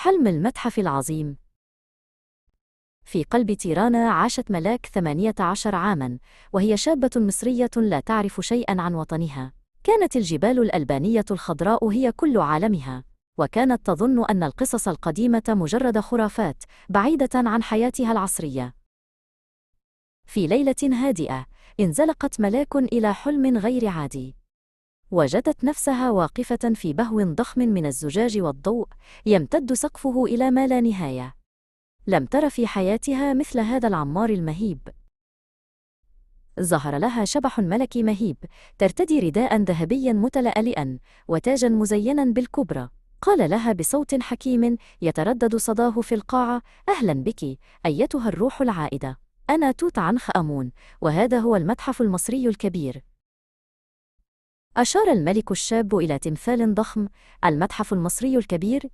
حلم المتحف العظيم. في قلب تيرانا عاشت ملاك 18 عاماً، وهي شابة مصرية لا تعرف شيئاً عن وطنها. كانت الجبال الألبانية الخضراء هي كل عالمها، وكانت تظن أن القصص القديمة مجرد خرافات بعيدة عن حياتها العصرية. في ليلة هادئة، انزلقت ملاك إلى حلم غير عادي. وجدت نفسها واقفة في بهو ضخم من الزجاج والضوء، يمتد سقفه إلى ما لا نهاية. لم تر في حياتها مثل هذا العمار المهيب. ظهر لها شبح ملكي مهيب، ترتدي رداء ذهبيا متلألئا وتاجا مزينا بالكبرى. قال لها بصوت حكيم يتردد صداه في القاعة: أهلا بك أيتها الروح العائدة، أنا توت عنخ آمون، وهذا هو المتحف المصري الكبير. أشار الملك الشاب إلى تمثال ضخم: المتحف المصري الكبير